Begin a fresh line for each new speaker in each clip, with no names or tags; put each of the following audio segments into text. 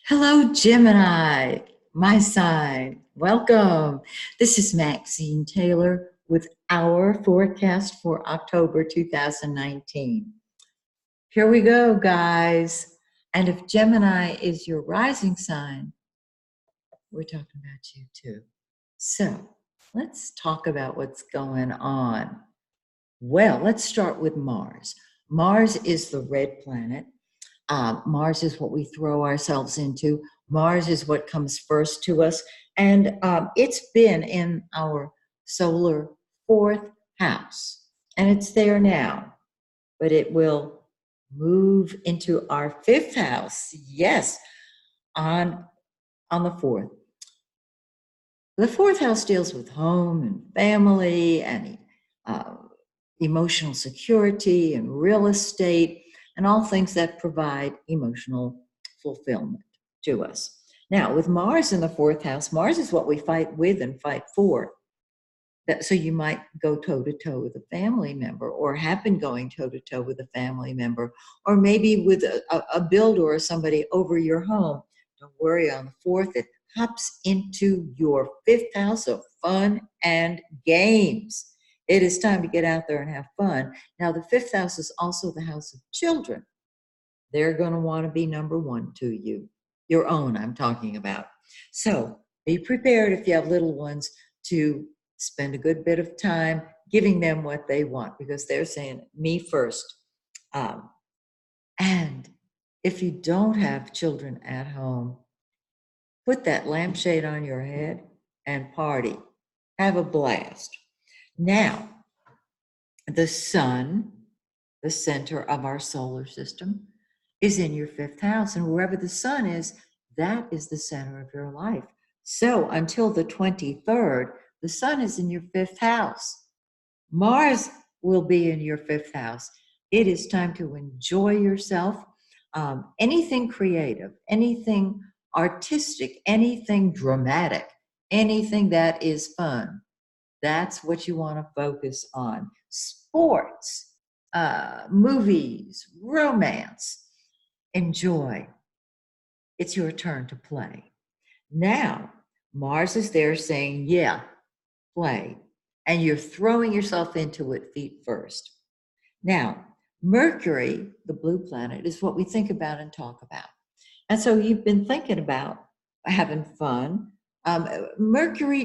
Hello, Gemini, my sign. Welcome. This is Maxine Taylor with our forecast for October 2019. Here we go, guys. And if Gemini is your rising sign, we're talking about you too. So let's talk about what's going on. Well, let's start with Mars. Mars is the red planet. Mars is what we throw ourselves into. Mars is what comes first to us. And it's been in our solar fourth house. And it's there now. But it will move into our fifth house. Yes, on, on the fourth. The fourth house deals with home and family and uh, emotional security and real estate and all things that provide emotional fulfillment to us. Now, with Mars in the fourth house, Mars is what we fight with and fight for. So you might go toe to toe with a family member, or have been going toe to toe with a family member, or maybe with a builder or somebody over your home. Don't worry, on the fourth, it hops into your fifth house of fun and games. It is time to get out there and have fun. Now, the fifth house is also the house of children. They're going to want to be number one to you, your own, I'm talking about. So be prepared if you have little ones to spend a good bit of time giving them what they want, because they're saying, me first. And if you don't have children at home, put that lampshade on your head and party. Have a blast. Now, the sun, the center of our solar system, is in your fifth house. And wherever the sun is, that is the center of your life. So until the 23rd, the sun is in your fifth house. Mars will be in your fifth house. It is time to enjoy yourself. Anything creative, anything artistic, anything dramatic, anything that is fun. That's what you want to focus on. Sports, movies, romance. Enjoy. It's your turn to play. Now, Mars is there saying, yeah, play. And you're throwing yourself into it feet first. Now, Mercury, the blue planet, is what we think about and talk about. And so you've been thinking about having fun. Mercury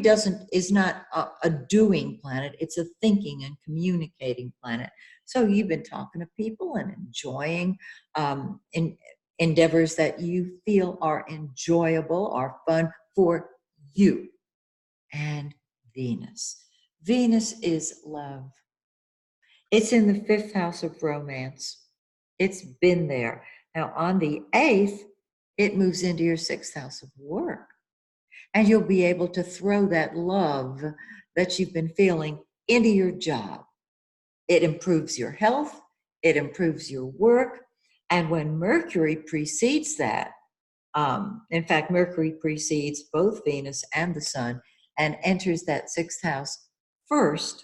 is not a doing planet, it's a thinking and communicating planet. So you've been talking to people and enjoying endeavors that you feel are enjoyable, are fun for you. And Venus. Venus is love. It's in the fifth house of romance. It's been there. Now, on the 8th, it moves into your sixth house of work. And you'll be able to throw that love that you've been feeling into your job. It improves your health, it improves your work. And when Mercury precedes that, in fact, Mercury precedes both Venus and the sun and enters that sixth house first.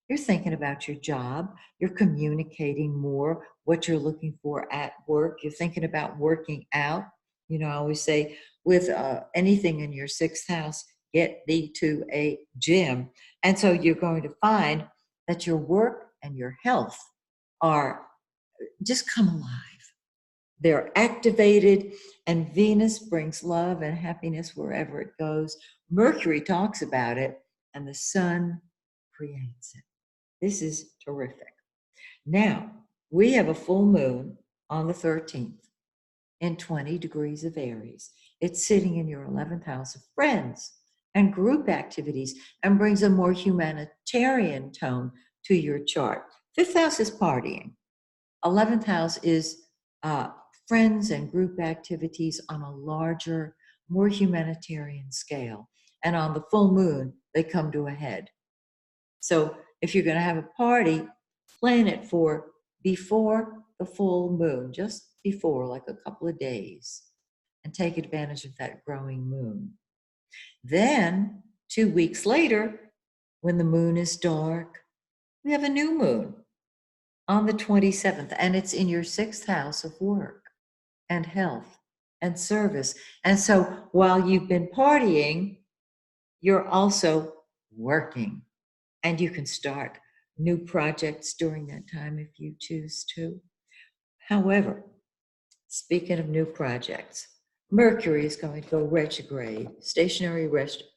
You're thinking about your job. You're communicating more what you're looking for at work. You're thinking about working out. You know, I always say with anything in your sixth house, get thee to a gym. And so you're going to find that your work and your health are just come alive. They're activated, and Venus brings love and happiness wherever it goes. Mercury talks about it, and the sun creates it. This is terrific. Now, we have a full moon on the 13th in 20 degrees of Aries. It's sitting in your 11th house of friends and group activities and brings a more humanitarian tone to your chart. Fifth house is partying. 11th house is friends and group activities on a larger, more humanitarian scale. And on the full moon, they come to a head. So if you're going to have a party, plan it for before the full moon, just before, like a couple of days, and take advantage of that growing moon. Then, 2 weeks later, when the moon is dark, we have a new moon on the 27th, and it's in your sixth house of work and health. and service. And so while you've been partying, you're also working, and you can start new projects during that time if you choose to. However, speaking of new projects, Mercury is going to go retrograde, stationary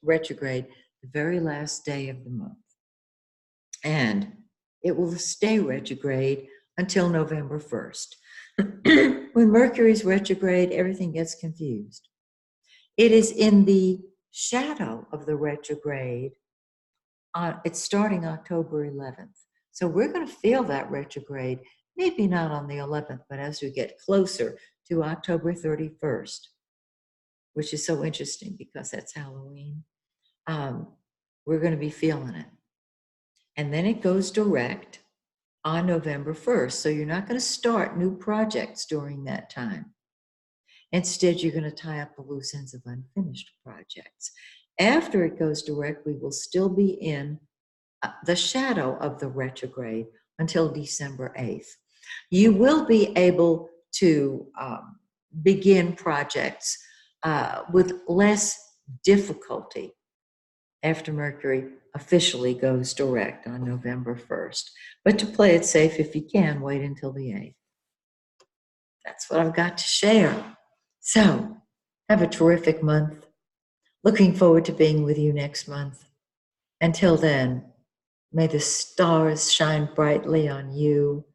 retrograde, the very last day of the month. And it will stay retrograde until November 1st. When Mercury's retrograde, everything gets confused. It is in the shadow of the retrograde. It's starting October 11th. So we're going to feel that retrograde, maybe not on the 11th, but as we get closer to October 31st, which is so interesting because that's Halloween. We're going to be feeling it. And then it goes direct on November 1st. So you're not going to start new projects during that time. Instead, you're going to tie up the loose ends of unfinished projects. After it goes direct, we will still be in the shadow of the retrograde until December 8th. You will be able to begin projects with less difficulty after Mercury officially goes direct on November 1st. But to play it safe, if you can, wait until the 8th. That's what I've got to share. So, have a terrific month. Looking forward to being with you next month. Until then, may the stars shine brightly on you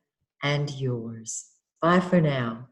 and yours. Bye for now.